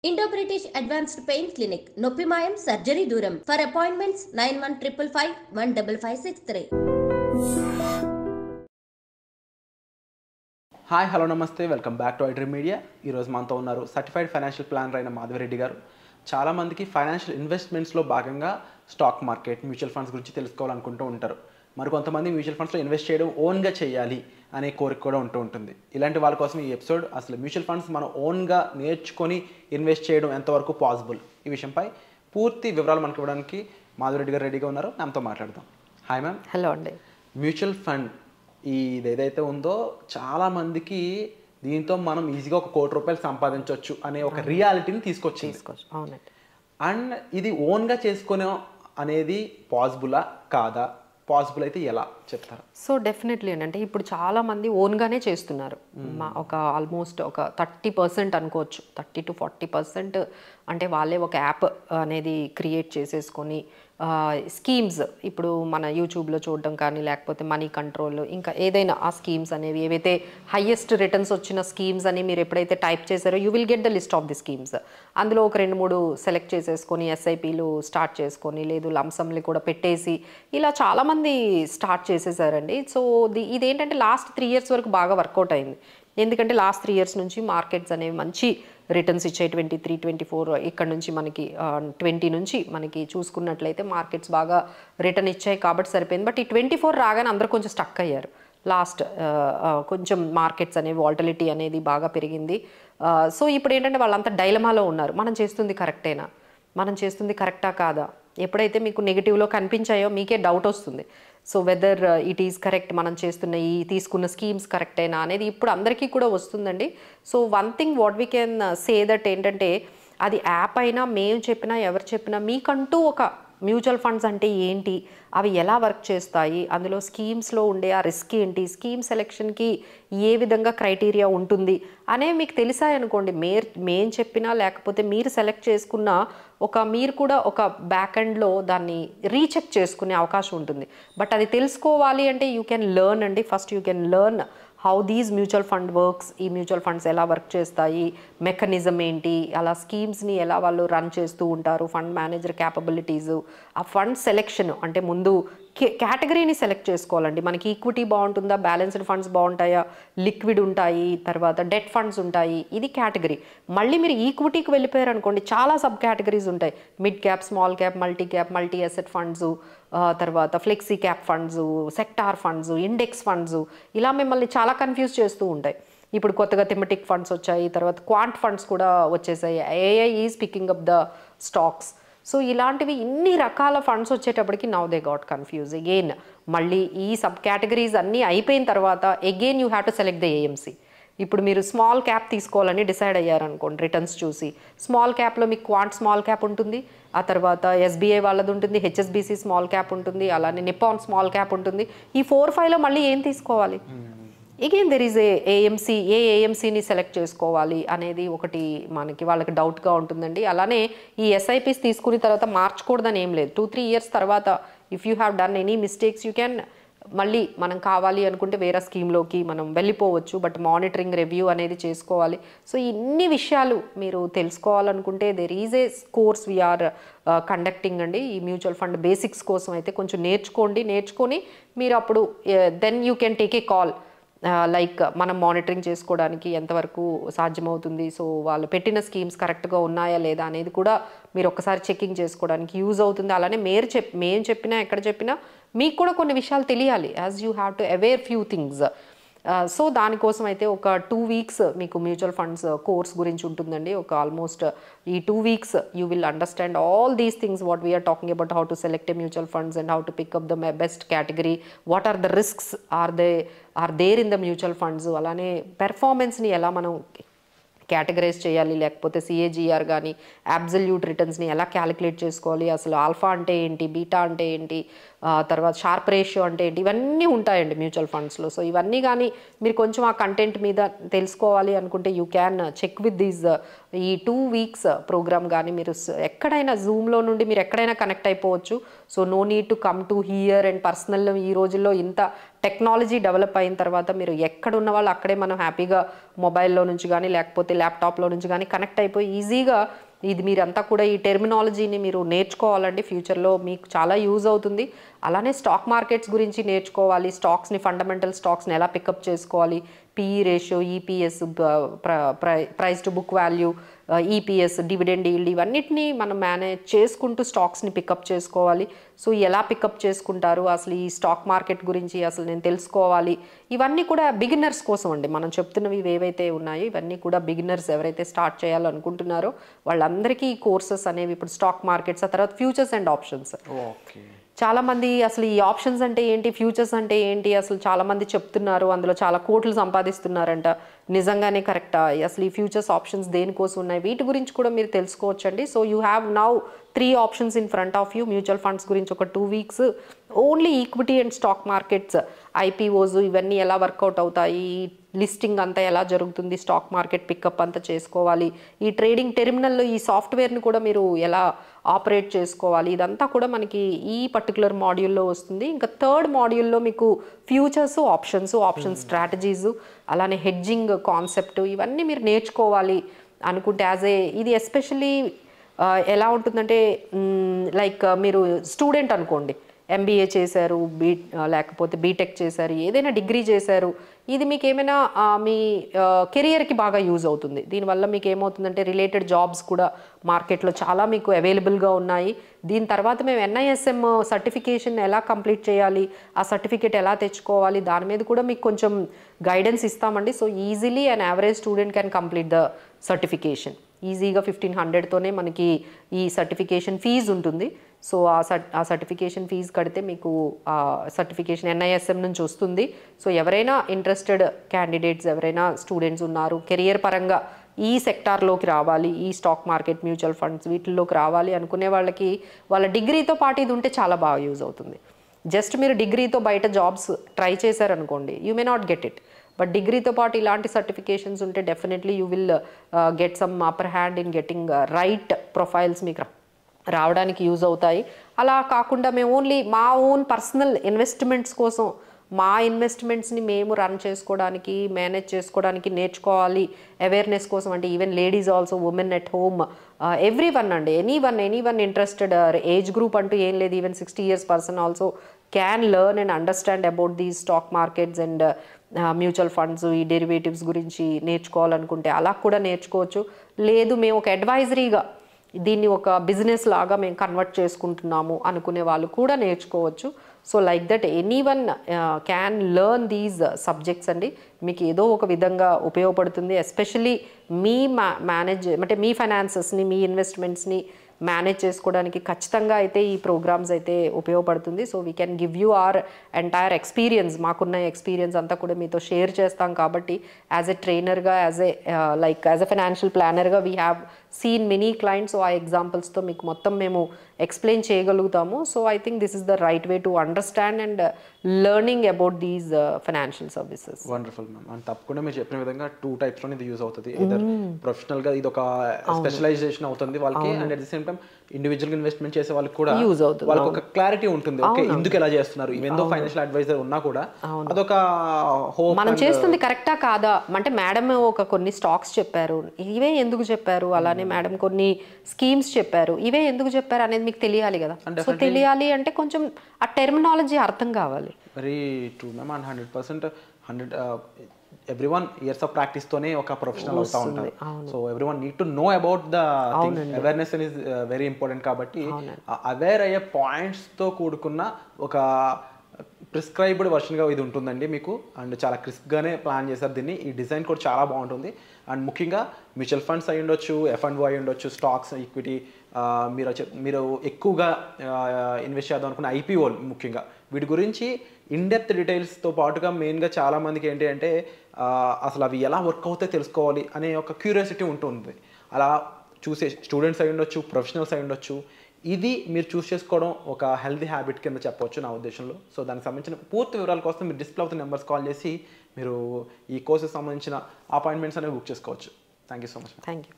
Indo-British Advanced Pain Clinic, Noppimayam Surgery Duram. For appointments 9155515563. Hi hello నమస్తే welcome back to iDream media. ఈరోజు మనతో ఉన్నారు certified financial planner అయిన మాధవిరెడ్డి గారు. చాలామందికి ఫైనాన్షియల్ ఇన్వెస్ట్మెంట్స్లో భాగంగా స్టాక్ మార్కెట్, మ్యూచువల్ ఫండ్స్ గురించి తెలుసుకోవాలనుకుంటూ ఉంటారు. మరి కొంతమంది మ్యూచువల్ ఫండ్స్లో ఇన్వెస్ట్ చేయడం ఓన్గా చేయాలి అనే కోరిక కూడా ఉంటుంది. ఇలాంటి వాళ్ళ కోసం ఈ ఎపిసోడ్ అసలు మ్యూచువల్ ఫండ్స్ మనం ఓన్గా నేర్చుకొని ఇన్వెస్ట్ చేయడం ఎంతవరకు పాసిబుల్, ఈ విషయంపై పూర్తి వివరాలు మనకు ఇవ్వడానికి మాధవిరెడ్డి గారు రెడీగా ఉన్నారు. నాతో మాట్లాడదాం. Hi ma'am. హలో అండి. మ్యూచువల్ ఫండ్ ఇది ఏదైతే ఉందో చాలామందికి దీంతో మనం ఈజీగా ₹1 కోటి సంపాదించవచ్చు అనే ఒక రియాలిటీని తీసుకొచ్చింది. అవునండి. అండ్ ఇది ఓన్గా చేసుకునే అనేది పాసిబులా కాదా? పాసిబుల్ అయితే ఎలా చెప్తారు? సో డెఫినెట్లీ అంటే ఇప్పుడు చాలామంది ఓన్గానే చేస్తున్నారు. ఒక ఆల్మోస్ట్ ఒక 30% అనుకోవచ్చు, 30 to 40% అంటే వాళ్ళే ఒక యాప్ అనేది క్రియేట్ చేసేసుకొని స్కీమ్స్ ఇప్పుడు మన యూట్యూబ్లో చూడడం కానీ లేకపోతే మనీ కంట్రోల్ ఇంకా ఏదైనా ఆ స్కీమ్స్ అనేవి ఏవైతే హైయెస్ట్ రిటర్న్స్ వచ్చిన స్కీమ్స్ అని మీరు ఎప్పుడైతే టైప్ చేశారో you will get the list of the schemes. అందులో ఒక 2-3 సెలెక్ట్ చేసేసుకొని ఎస్ఐపీలు స్టార్ట్ చేసుకొని లేదు లంసమ్లు కూడా పెట్టేసి ఇలా చాలామంది స్టార్ట్ చేసేసారండి. సో ఇదేంటంటే లాస్ట్ 3 years వరకు బాగా వర్కౌట్ అయింది. ఎందుకంటే లాస్ట్ 3 years నుంచి మార్కెట్స్ అనేవి మంచి రిటర్న్స్ ఇచ్చాయి. 23, 24 ఇక్కడ నుంచి మనకి 20 నుంచి మనకి చూసుకున్నట్లయితే మార్కెట్స్ బాగా రిటర్న్ ఇచ్చాయి కాబట్టి సరిపోయింది. బట్ ఈ 24 రాగానే అందరూ కొంచెం స్టక్ అయ్యారు. లాస్ట్ కొంచెం మార్కెట్స్ అనేవి వాలటిలిటీ అనేది బాగా పెరిగింది. సో ఇప్పుడు ఏంటంటే వాళ్ళంతా డైలమాలో ఉన్నారు. మనం చేస్తుంది కరెక్టేనా, మనం చేస్తుంది కరెక్టా కాదా? ఎప్పుడైతే మీకు నెగిటివ్లో కనిపించాయో మీకే డౌట్ వస్తుంది. So whether it is correct, మనం చేస్తున్న ఈ తీసుకున్న స్కీమ్స్ కరెక్టేనా అనేది ఇప్పుడు అందరికీ కూడా వస్తుందండి. So one thing what we can say that ఏంటంటే అది యాప్ అయినా మేము చెప్పినా ఎవరు చెప్పినా మీకంటూ ఒక మ్యూచువల్ ఫండ్స్ అంటే ఏంటి, అవి ఎలా వర్క్ చేస్తాయి, అందులో స్కీమ్స్లో ఉండే ఆ రిస్క్ ఏంటి, స్కీమ్ సెలెక్షన్కి ఏ విధంగా క్రైటీరియా ఉంటుంది అనేవి మీకు తెలిసాయనుకోండి, మేము చెప్పినా లేకపోతే మీరు సెలెక్ట్ చేసుకున్న మీరు కూడా ఒక బ్యాక్ ఎండ్లో దాన్ని రీచెక్ చేసుకునే అవకాశం ఉంటుంది. బట్ అది తెలుసుకోవాలి అంటే యూ కెన్ లెర్న్ అండి. First you can learn how these mutual fund works, ఈ మ్యూచువల్ ఫండ్స్ ఎలా వర్క్ చేస్తాయి, మెకానిజం ఏంటి, అలా స్కీమ్స్ని ఎలా వాళ్ళు రన్ చేస్తూ ఉంటారు, ఫండ్ మేనేజర్ క్యాపబిలిటీస్, ఆ ఫండ్ సెలెక్షన్ అంటే ముందు కేటగిరీని సెలెక్ట్ చేసుకోవాలండి. మనకి ఈక్విటీ బాగుంటుందా, బ్యాలెన్స్డ్ ఫండ్స్ బాగుంటాయా, లిక్విడ్ ఉంటాయి, తర్వాత డెట్ ఫండ్స్ ఉంటాయి, ఇది కేటగిరీ. మళ్ళీ మీరు ఈక్విటీకి వెళ్ళిపోయారు అనుకోండి, చాలా సబ్ కేటగిరీస్ ఉంటాయి. Mid cap, small cap, multi asset funds, తర్వాత flexi cap funds, sector funds, index funds, ఇలా మిమ్మల్ని చాలా కన్ఫ్యూజ్ చేస్తూ ఉంటాయి. ఇప్పుడు కొత్తగా థెమటిక్ ఫండ్స్ వచ్చాయి, తర్వాత క్వాంట్ ఫండ్స్ కూడా వచ్చేసాయి. AI is picking up the stocks. So ఇలాంటివి ఇన్ని రకాల ఫండ్స్ వచ్చేటప్పటికి now they got confuse again. మళ్ళీ ఈ సబ్ కేటగిరీస్ అన్నీ అయిపోయిన తర్వాత again you have to select the AMC. ఇప్పుడు మీరు స్మాల్ క్యాప్ తీసుకోవాలని డిసైడ్ అయ్యారనుకోండి, రిటర్న్స్ చూసి స్మాల్ క్యాప్లో మీకు క్వాంట్ స్మాల్ క్యాప్ ఉంటుంది, ఆ తర్వాత ఎస్బీఐ వాళ్ళది ఉంటుంది, హెచ్ఎస్బీసీ స్మాల్ క్యాప్ ఉంటుంది, అలానే నిప్పాన్ స్మాల్ క్యాప్ ఉంటుంది. ఈ 4-5లో మళ్ళీ ఏం తీసుకోవాలి? Again there is AMC. ఏఎంసీని సెలెక్ట్ చేసుకోవాలి అనేది ఒకటి మనకి వాళ్ళకి డౌట్గా ఉంటుందండి. అలానే ఈ ఎస్ఐపీస్ తీసుకున్న తర్వాత మార్చకూడదని ఏం లేదు. 2-3 years తర్వాత if you have done any mistakes you can మళ్ళీ మనం కావాలి అనుకుంటే వేరే స్కీమ్లోకి మనం వెళ్ళిపోవచ్చు. బట్ మానిటరింగ్ రివ్యూ అనేది చేసుకోవాలి. సో ఇన్ని విషయాలు మీరు తెలుసుకోవాలనుకుంటే there is a course we're conducting అండి. ఈ మ్యూచువల్ ఫండ్ బేసిక్స్ కోసం అయితే కొంచెం నేర్చుకొని మీరు అప్పుడు then you can take a call. Like మనం మానిటరింగ్ చేసుకోవడానికి ఎంతవరకు సాధ్యమవుతుంది, సో వాళ్ళు పెట్టిన స్కీమ్స్ కరెక్ట్గా ఉన్నాయా లేదా అనేది కూడా మీరు ఒకసారి చెకింగ్ చేసుకోవడానికి యూజ్ అవుతుంది. అలానే మేము చెప్పినా ఎక్కడ చెప్పినా మీకు కూడా కొన్ని విషయాలు తెలియాలి. As you have to aware few things. So దానికోసం అయితే ఒక 2 weeks మీకు మ్యూచువల్ ఫండ్స్ కోర్స్ గురించి ఉంటుందండి. ఒక ఆల్మోస్ట్ ఈ 2 weeks you will understand all these things what we're talking about, how to select a mutual funds and how to pick up the best category, what are the risks are there in the mutual funds, అలానే పెర్ఫార్మెన్స్ని ఎలా మనం categorise చేయాలి, లేకపోతే CAGR కానీ absolute రిటర్న్స్ని ఎలా calculate చేసుకోవాలి, అసలు ఆల్ఫా అంటే ఏంటి, బీటా అంటే ఏంటి, తర్వాత షార్ప్ రేషియో అంటే ఏంటి, ఇవన్నీ ఉంటాయండి మ్యూచువల్ ఫండ్స్లో. సో ఇవన్నీ కానీ మీరు కొంచెం ఆ కంటెంట్ మీద తెలుసుకోవాలి అనుకుంటే you can check with these ఈ 2 వీక్స్ ప్రోగ్రామ్ కానీ మీరు ఎక్కడైనా జూమ్లో నుండి మీరు ఎక్కడైనా కనెక్ట్ అయిపోవచ్చు. So no need to come to here and personal. ఈ రోజుల్లో ఇంత టెక్నాలజీ డెవలప్ అయిన తర్వాత మీరు ఎక్కడున్న వాళ్ళు అక్కడే మనం హ్యాపీగా మొబైల్లో నుంచి కానీ లేకపోతే ల్యాప్టాప్లో నుంచి కానీ కనెక్ట్ అయిపోయి ఈజీగా ఇది మీరంతా కూడా ఈ టెర్మినాలజీని మీరు నేర్చుకోవాలండి. ఫ్యూచర్లో మీకు చాలా యూజ్ అవుతుంది. అలానే స్టాక్ మార్కెట్స్ గురించి నేర్చుకోవాలి. స్టాక్స్ని, ఫండమెంటల్ స్టాక్స్ని ఎలా పికప్ చేసుకోవాలి, PE ratio, EPS, price to book value, EPS, dividend yield, ఇవన్నిటిని మనం మేనేజ్ చేసుకుంటూ స్టాక్స్ని పికప్ చేసుకోవాలి. సో ఎలా పికప్ చేసుకుంటారు, అసలు ఈ స్టాక్ మార్కెట్ గురించి అసలు నేను తెలుసుకోవాలి. ఇవన్నీ కూడా బిగినర్స్ కోసం అండి. మనం చెప్తున్నవి ఏవైతే ఉన్నాయో ఇవన్నీ కూడా బిగినర్స్ ఎవరైతే స్టార్ట్ చేయాలనుకుంటున్నారో వాళ్ళందరికీ ఈ కోర్సెస్ అనేవి ఇప్పుడు స్టాక్ మార్కెట్స్, ఆ తర్వాత ఫ్యూచర్స్ అండ్ ఆప్షన్స్. చాలామంది అసలు ఈ ఆప్షన్స్ అంటే ఏంటి, ఫ్యూచర్స్ అంటే ఏంటి, అసలు చాలామంది చెప్తున్నారు అందులో చాలా కోట్లు సంపాదిస్తున్నారంట. నిజంగానే కరెక్టా, అసలు ఈ ఫ్యూచర్స్ ఆప్షన్స్ దేనికోసం ఉన్నాయి, వీటి గురించి కూడా మీరు తెలుసుకోవచ్చండి. So you have now 3 options in front of you. Mutual funds గురించి ఒక 2 weeks, only equity and stock markets, IPOs ఇవన్నీ ఎలా వర్కౌట్ అవుతాయి, లిస్టింగ్ అంతా ఎలా జరుగుతుంది, స్టాక్ మార్కెట్ పికప్ అంతా చేసుకోవాలి, ఈ ట్రేడింగ్ టెర్మినల్లో ఈ సాఫ్ట్వేర్ని కూడా మీరు ఎలా ఆపరేట్ చేసుకోవాలి, ఇదంతా కూడా మనకి ఈ పర్టికులర్ మాడ్యూల్లో వస్తుంది. ఇంకా 3rd మాడ్యూల్లో మీకు ఫ్యూచర్స్, ఆప్షన్ స్ట్రాటజీస్, అలానే హెడ్జింగ్ కాన్సెప్ట్, ఇవన్నీ మీరు నేర్చుకోవాలి అనుకుంటే ఇది ఎస్పెషల్లీ ఎలా ఉంటుందంటే లైక్ మీరు స్టూడెంట్ అనుకోండి, ఎంబీఏ చేశారు, లేకపోతే బీటెక్ చేశారు, ఏదైనా డిగ్రీ చేశారు, ఇది మీకు ఏమైనా మీ కెరియర్కి బాగా యూజ్ అవుతుంది. దీనివల్ల మీకు ఏమవుతుందంటే రిలేటెడ్ జాబ్స్ కూడా మార్కెట్లో చాలా మీకు అవైలబుల్గా ఉన్నాయి. దీని తర్వాత మేము NISM సర్టిఫికేషన్ ఎలా కంప్లీట్ చేయాలి, ఆ సర్టిఫికేట్ ఎలా తెచ్చుకోవాలి, దాని మీద కూడా మీకు కొంచెం గైడెన్స్ ఇస్తామండి. So easily and average student can complete the certification. ఈజీగా 1500తోనే మనకి ఈ సర్టిఫికేషన్ ఫీజు ఉంటుంది. సో ఆ సర్టిఫికేషన్ ఫీజు కడితే మీకు సర్టిఫికేషన్ NISM నుంచి వస్తుంది. సో ఎవరైనా ఇంట్రెస్టెడ్ క్యాండిడేట్స్, ఎవరైనా స్టూడెంట్స్ ఉన్నారు, కెరియర్ పరంగా ఈ సెక్టార్లోకి రావాలి, ఈ స్టాక్ మార్కెట్, మ్యూచువల్ ఫండ్స్ వీటిల్లోకి రావాలి అనుకునే వాళ్ళకి వాళ్ళ డిగ్రీతో పాటు ఇది ఉంటే చాలా బాగా యూజ్ అవుతుంది. జస్ట్ మీరు డిగ్రీతో బయట జాబ్స్ ట్రై చేశారనుకోండి, you may not get it. But డిగ్రీతో పాటు ఇలాంటి సర్టిఫికేషన్స్ ఉంటే definitely you will get some upper hand in getting right profiles మీకు రావడానికి యూజ్ అవుతాయి. అలా కాకుండా మేము ఓన్లీ మా ఓన్ పర్సనల్ ఇన్వెస్ట్మెంట్స్ కోసం, మా ఇన్వెస్ట్మెంట్స్ని మేము రన్ చేసుకోవడానికి, మేనేజ్ చేసుకోవడానికి నేర్చుకోవాలి అవేర్నెస్ కోసం అంటే even ladies also, women at home, every one అండి, any one interested, age group అంటూ ఏం లేదు, even 60 years person also can learn and understand about these stock markets and mutual funds, ఈ డెరివేటివ్స్ గురించి నేర్చుకోవాలనుకుంటే అలా కూడా నేర్చుకోవచ్చు. లేదు మేము ఒక అడ్వైజరీగా దీన్ని ఒక బిజినెస్ లాగా మేము కన్వర్ట్ చేసుకుంటున్నాము అనుకునే వాళ్ళు కూడా నేర్చుకోవచ్చు. So like that anyone can learn these subjects అండి. మీకు ఏదో ఒక విధంగా ఉపయోగపడుతుంది. ఎస్పెషల్లీ మీ మీ ఫైనాన్సెస్ని, మీ ఇన్వెస్ట్మెంట్స్ని మేనేజ్ చేసుకోవడానికి ఖచ్చితంగా అయితే ఈ ప్రోగ్రామ్స్ అయితే ఉపయోగపడుతుంది. So we can give you our entire experience, మాకున్న ఎక్స్పీరియన్స్ అంతా కూడా మీతో షేర్ చేస్తాం. కాబట్టి యాజ్ ఎ ట్రైనర్గా, యాజ్ ఎ ఫైనాన్షియల్ ప్లానర్గా we have seen many clients. So ఆ ఎగ్జాంపుల్స్తో మీకు మొత్తం మేము ఎక్స్ప్లెయిన్ చేయగలుగుతాము. So I think this is the right way to understand and learning about these financial services. Wonderful ma'am. And తప్పకుండా మీరు చెప్పిన విధంగా 2 typesలో ఇది యూజ్ అవుతుంది. ఇదర్ ప్రొఫెషనల్గా ఇది ఒక స్పెషలైజేషన్ అవుతుంది వాళ్ళకి, and at the same time individual investment చేసే వాళ్ళకి కూడా యూజ్ అవుతుంది. వాళ్ళకి ఒక క్లారిటీ ఉంటుంది, ఓకే ఎందుకు ఎలా చేస్తున్నారు, ఈవెన్ దో ఫైనాన్షియల్ అడ్వైజర్ ఉన్నా కూడా అదొక హోప్, మనం చేస్తుంది కరెక్టా కాదా అంటే మేడం కొన్ని స్టాక్స్ చెప్పారు, ఇవే ఎందుకు చెప్పారు, అలానే మేడం కొన్ని స్కీమ్స్ చెప్పారు, ఇవే ఎందుకు చెప్పారు అనేది మీకు తెలియాలి కదా. సో తెలియాలి అంటే కొంచెం ఆ టెర్మినాలజీ అర్థం కావాలి. Very true ma'am. And 100% everyone years of practice తోనే ఒక ప్రొఫెషనల్ అవుతా ఉంటారు. So everyone need to know about the thing. Awareness is very important. కాబట్టి అవేర్ అయ్యే పాయింట్స్ తో కూడుకున్న ఒక ప్రిస్క్రైబ్డ్ వర్షన్గా ఇది ఉంటుందండి మీకు. అండ్ చాలా క్రిస్ప్గానే ప్లాన్ చేశారు దీన్ని. ఈ డిజైన్ కూడా చాలా బాగుంటుంది. అండ్ ముఖ్యంగా మ్యూచువల్ ఫండ్స్ అయి ఉండొచ్చు, F&O అయి ఉండొచ్చు, స్టాక్స్, ఈక్విటీ, మీరు ఎక్కువగా ఇన్వెస్ట్ చేద్దాం అనుకున్న IPO ముఖ్యంగా వీటి గురించి ఇన్డెప్త్ డీటెయిల్స్తో పాటుగా మెయిన్గా చాలామందికి ఏంటి అంటే అసలు అవి ఎలా వర్క్ అవుతాయో తెలుసుకోవాలి అనే ఒక క్యూరియాసిటీ ఉంటుంది. అలా చూసే స్టూడెంట్స్ అయి ఉండొచ్చు, ప్రొఫెషనల్స్ అయి ఉండొచ్చు. ఇది మీరు చూస్ చేసుకోవడం ఒక హెల్తీ హ్యాబిట్ కింద చెప్పవచ్చు నా ఉద్దేశంలో. సో దానికి సంబంధించిన పూర్తి వివరాల కోసం మీరు డిస్ప్లే అవుతున్న నెంబర్స్ కాల్ చేసి మీరు ఈ కోర్సెస్ సంబంధించిన అపాయింట్మెంట్స్ అనేవి బుక్ చేసుకోవచ్చు. Thank you so much. Thank you.